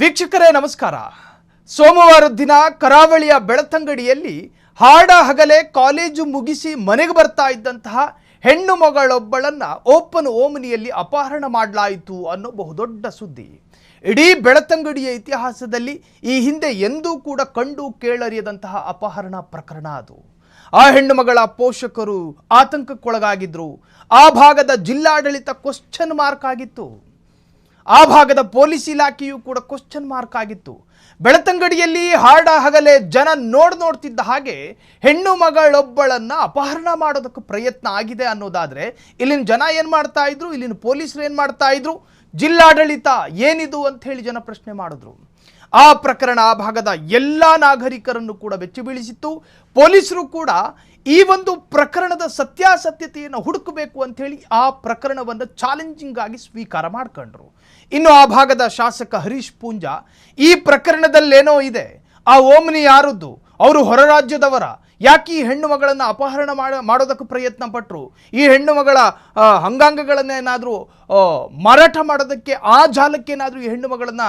ವೀಕ್ಷಕರೇ ನಮಸ್ಕಾರ. ಸೋಮವಾರದ ದಿನ ಕರಾವಳಿಯ ಬೆಳತಂಗಡಿಯಲ್ಲಿ ಹಾಡ ಹಗಲೇ ಕಾಲೇಜು ಮುಗಿಸಿ ಮನೆಗೆ ಬರ್ತಾ ಇದ್ದಂತಹ ಹೆಣ್ಣು ಮಗಳೊಬ್ಬಳನ್ನ ಓಪನ್ ಓಮನಿಯಲ್ಲಿ ಅಪಹರಣ ಮಾಡಲಾಯಿತು ಅನ್ನೋ ಬಹುದೊಡ್ಡ ಸುದ್ದಿ. ಇಡೀ ಬೆಳತಂಗಡಿಯ ಇತಿಹಾಸದಲ್ಲಿ ಈ ಹಿಂದೆ ಎಂದೂ ಕೂಡ ಕಂಡು ಕೇಳರಿಯದಂತಹ ಅಪಹರಣ ಪ್ರಕರಣ ಅದು. ಆ ಹೆಣ್ಣು ಮಗಳ ಪೋಷಕರು ಆತಂಕಕ್ಕೊಳಗಾಗಿದ್ರು. ಆ ಭಾಗದ ಜಿಲ್ಲಾಡಳಿತ ಕ್ವಶ್ಚನ್ ಮಾರ್ಕ್ ಆಗಿತ್ತು. ಆ ಭಾಗದ ಪೊಲೀಸ್ ಇಲಾಖೆಯೂ ಕೂಡ ಕ್ವಶ್ಚನ್ ಮಾರ್ಕ್ ಆಗಿತ್ತು. ಬೆಳತಂಗಡಿಯಲ್ಲಿ ಹಾಡ ಹಗಲೇ ಜನ ನೋಡ್ತಿದ್ದ ಹಾಗೆ ಹೆಣ್ಣು ಮಗಳೊಬ್ಬಳನ್ನ ಅಪಹರಣ ಮಾಡೋದಕ್ಕೆ ಪ್ರಯತ್ನ ಆಗಿದೆ ಅನ್ನೋದಾದ್ರೆ ಇಲ್ಲಿನ ಜನ ಏನ್ ಮಾಡ್ತಾ ಇದ್ರು, ಇಲ್ಲಿನ ಪೊಲೀಸರು ಏನ್ ಮಾಡ್ತಾ ಇದ್ರು, ಜಿಲ್ಲಾಡಳಿತ ಏನಿದು ಅಂತ ಹೇಳಿ ಜನ ಪ್ರಶ್ನೆ ಮಾಡಿದ್ರು. ಆ ಪ್ರಕರಣ ಆ ಭಾಗದ ಎಲ್ಲ ನಾಗರಿಕರನ್ನು ಕೂಡ ಬೆಚ್ಚಿ ಬೀಳಿಸಿತ್ತು. ಪೊಲೀಸರು ಕೂಡ ಈ ಒಂದು ಪ್ರಕರಣದ ಸತ್ಯಾಸತ್ಯತೆಯನ್ನು ಹುಡುಕಬೇಕು ಅಂತ ಹೇಳಿ ಆ ಪ್ರಕರಣವನ್ನು ಚಾಲೆಂಜಿಂಗ್ ಆಗಿ ಸ್ವೀಕಾರ ಮಾಡ್ಕೊಂಡ್ರು. ಇನ್ನು ಆ ಭಾಗದ ಶಾಸಕ ಹರೀಶ್ ಪೂಂಜಾ ಈ ಪ್ರಕರಣದಲ್ಲೇನೋ ಇದೆ, ಆ ಓಮ್ನಿ ಯಾರದ್ದು, ಅವರು ಹೊರ ರಾಜ್ಯದವರ, ಯಾಕೆ ಈ ಹೆಣ್ಣು ಮಗಳನ್ನು ಅಪಹರಣ ಮಾಡೋದಕ್ಕೆ ಪ್ರಯತ್ನ ಪಟ್ಟರು, ಈ ಹೆಣ್ಣು ಮಗಳ ಅಂಗಾಂಗಗಳನ್ನೇನಾದರೂ ಮಾರಾಟ ಮಾಡೋದಕ್ಕೆ ಆ ಜಾಲಕ್ಕೇನಾದರೂ ಈ ಹೆಣ್ಣು ಮಗಳನ್ನು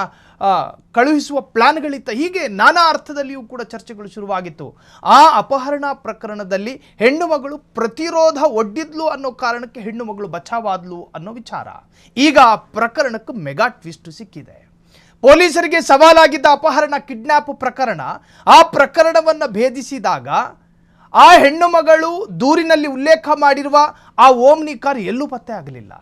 ಕಳುಹಿಸುವ ಪ್ಲಾನ್ಗಳಿತ್ತ, ಹೀಗೆ ನಾನಾ ಅರ್ಥದಲ್ಲಿಯೂ ಕೂಡ ಚರ್ಚೆಗಳು ಶುರುವಾಗಿತ್ತು. ಆ ಅಪಹರಣ ಪ್ರಕರಣದಲ್ಲಿ ಹೆಣ್ಣು ಮಗಳು ಪ್ರತಿರೋಧ ಒಡ್ಡಿದ್ಲು ಅನ್ನೋ ಕಾರಣಕ್ಕೆ ಹೆಣ್ಣು ಮಗಳು ಬಚಾವಾದ್ಲು ಅನ್ನೋ ವಿಚಾರ. ಈಗ ಆ ಪ್ರಕರಣಕ್ಕೆ ಮೆಗಾ ಟ್ವಿಸ್ಟ್ ಸಿಕ್ಕಿದೆ. ಪೊಲೀಸರಿಗೆ ಸವಾಲಾಗಿದ್ದ ಅಪಹರಣ ಕಿಡ್ನ್ಯಾಪ್ ಪ್ರಕರಣ, ಆ ಪ್ರಕರಣವನ್ನು ಭೇದಿಸಿದಾಗ ಆ ಹೆಣ್ಣು ಮಗಳು ದೂರಿನಲ್ಲಿ ಉಲ್ಲೇಖ ಮಾಡಿರುವ ಆ ಓಮ್ನಿ ಕಾರ್ ಎಲ್ಲೂ ಪತ್ತೆ ಆಗಲಿಲ್ಲ.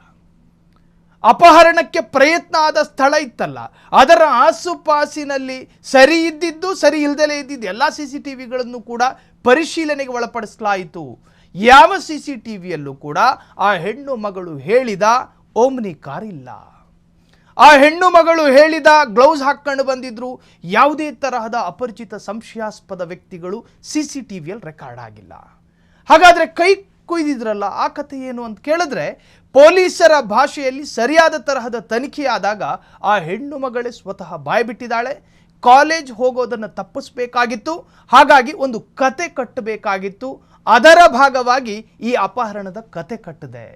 ಅಪಹರಣಕ್ಕೆ ಪ್ರಯತ್ನ ಆದ ಸ್ಥಳ ಇತ್ತಲ್ಲ, ಅದರ ಆಸುಪಾಸಿನಲ್ಲಿ ಸರಿ ಇದ್ದಿದ್ದು ಸರಿ ಇಲ್ಲದಲೇ ಇದ್ದಿದ್ದು ಎಲ್ಲ CCTVಗಳನ್ನು ಕೂಡ ಪರಿಶೀಲನೆಗೆ ಒಳಪಡಿಸಲಾಯಿತು. ಯಾವ CCTVಯಲ್ಲೂ ಕೂಡ ಆ ಹೆಣ್ಣು ಮಗಳು ಹೇಳಿದ ಓಮ್ನಿ ಕಾರ್ ಇಲ್ಲ. ಆ ಹೆಣ್ಣು ಮಗಳು ಹೇಳಿದ ಗ್ಲೌಸ್ ಹಾಕೊಂಡು ಬಂದಿದ್ರು ಯಾವುದೇ ತರಹದ ಅಪರಿಚಿತ ಸಂಶಯಾಸ್ಪದ ವ್ಯಕ್ತಿಗಳು CCTVಯಲ್ಲಿ ರೆಕಾರ್ಡ್ ಆಗಿಲ್ಲ. ಹಾಗಾದರೆ ಕೈ ಕುಯ್ದಿದ್ರಲ್ಲ, ಆ ಕಥೆ ಏನು ಅಂತ ಕೇಳಿದ್ರೆ, ಪೊಲೀಸರ ಭಾಷೆಯಲ್ಲಿ ಸರಿಯಾದ ತರಹದ ತನಿಖೆಯಾದಾಗ ಆ ಹೆಣ್ಣು ಮಗಳೇ ಸ್ವತಃ ಬಾಯ್ಬಿಟ್ಟಿದ್ದಾಳೆ. ಕಾಲೇಜ್ ಹೋಗೋದನ್ನು ತಪ್ಪಿಸ್ಬೇಕಾಗಿತ್ತು, ಹಾಗಾಗಿ ಒಂದು ಕತೆ ಕಟ್ಟಬೇಕಾಗಿತ್ತು. ಅದರ ಭಾಗವಾಗಿ ಈ ಅಪಹರಣದ ಕತೆ ಕಟ್ಟಿದೆ.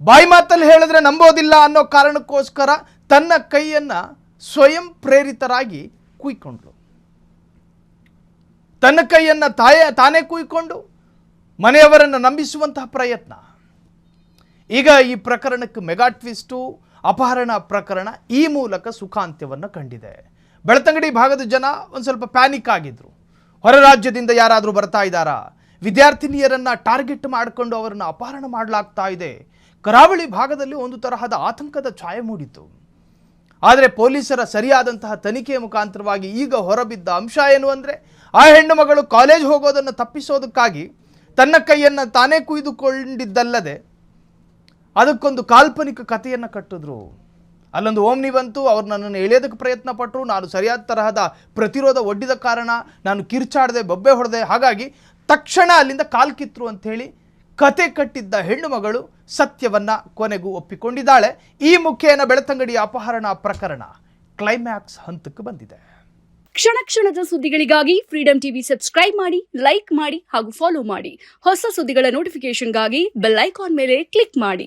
ಬಾಯಿ ಮಾತಲ್ಲಿ ಹೇಳಿದ್ರೆ ನಂಬೋದಿಲ್ಲ ಅನ್ನೋ ಕಾರಣಕ್ಕೋಸ್ಕರ ತನ್ನ ಕೈಯನ್ನ ಸ್ವಯಂ ಪ್ರೇರಿತರಾಗಿ ಕುಯ್ಕೊಂಡ್ಳು. ತನ್ನ ಕೈಯನ್ನ ತಾನೇ ಕುಯ್ಕೊಂಡು ಮನೆಯವರನ್ನು ನಂಬಿಸುವಂತಹ ಪ್ರಯತ್ನ. ಈಗ ಈ ಪ್ರಕರಣಕ್ಕೆ ಮೆಗಾ ಟ್ವಿಸ್ಟು, ಅಪಹರಣ ಪ್ರಕರಣ ಈ ಮೂಲಕ ಸುಖಾಂತ್ಯವನ್ನು ಕಂಡಿದೆ. ಬೆಳತಂಗಡಿ ಭಾಗದ ಜನ ಒಂದು ಸ್ವಲ್ಪ ಪ್ಯಾನಿಕ್ ಆಗಿದ್ರು. ಹೊರ ರಾಜ್ಯದಿಂದ ಯಾರಾದರೂ ಬರ್ತಾ ಇದ್ದಾರಾ, ವಿದ್ಯಾರ್ಥಿನಿಯರನ್ನು ಟಾರ್ಗೆಟ್ ಮಾಡಿಕೊಂಡು ಅವರನ್ನು ಅಪಹರಣ ಮಾಡಲಾಗ್ತಾ ಇದೆ. ಕರಾವಳಿ ಭಾಗದಲ್ಲಿ ಒಂದು ತರಹದ ಆತಂಕದ ಛಾಯೆ ಮೂಡಿತು. ಆದರೆ ಪೊಲೀಸರ ಸರಿಯಾದಂತಹ ತನಿಖೆಯ ಮುಖಾಂತರವಾಗಿ ಈಗ ಹೊರಬಿದ್ದ ಅಂಶ ಏನು ಅಂದರೆ, ಆ ಹೆಣ್ಣು ಮಗಳು ಕಾಲೇಜ್ ಹೋಗೋದನ್ನು ತಪ್ಪಿಸೋದಕ್ಕಾಗಿ ತನ್ನ ಕೈಯನ್ನು ತಾನೇ ಕುಯ್ದುಕೊಂಡಿದ್ದಲ್ಲದೆ ಅದಕ್ಕೊಂದು ಕಾಲ್ಪನಿಕ ಕಥೆಯನ್ನು ಕಟ್ಟಿದ್ರು. ಅಲ್ಲೊಂದು ಓಮ್ನಿ ಬಂತು, ಅವ್ರು ನನ್ನನ್ನು ಎಳೆಯೋದಕ್ಕೆ ಪ್ರಯತ್ನ ಪಟ್ಟರು, ನಾನು ಸರಿಯಾದ ತರಹದ ಪ್ರತಿರೋಧ ಒಡ್ಡಿದ ಕಾರಣ ನಾನು ಕಿರ್ಚಾಡದೆ, ಬೊಬ್ಬೆ ಹೊಡೆದೆ, ಹಾಗಾಗಿ ತಕ್ಷಣ ಅಲ್ಲಿಂದ ಕಾಲ್ ಕಿತ್ರು ಅಂಥೇಳಿ ಕತೆ ಕಟ್ಟಿದ್ದ ಹೆಣ್ಣು ಮಗಳು ಸತ್ಯವನ್ನ ಕೊನೆಗೂ ಒಪ್ಪಿಕೊಂಡಿದ್ದಾಳೆ. ಈ ಮುಖೇನ ಬೆಳತಂಗಡಿಯ ಅಪಹರಣ ಪ್ರಕರಣ ಕ್ಲೈಮ್ಯಾಕ್ಸ್ ಹಂತಕ್ಕೆ ಬಂದಿದೆ. ಕ್ಷಣ ಕ್ಷಣದ ಸುದ್ದಿಗಳಿಗಾಗಿ ಫ್ರೀಡಂ ಟಿವಿ ಸಬ್ಸ್ಕ್ರೈಬ್ ಮಾಡಿ, ಲೈಕ್ ಮಾಡಿ ಹಾಗೂ ಫಾಲೋ ಮಾಡಿ. ಹೊಸ ಸುದ್ದಿಗಳ ನೋಟಿಫಿಕೇಶನ್ಗಾಗಿ ಬೆಲ್ ಐಕಾನ್ ಮೇಲೆ ಕ್ಲಿಕ್ ಮಾಡಿ.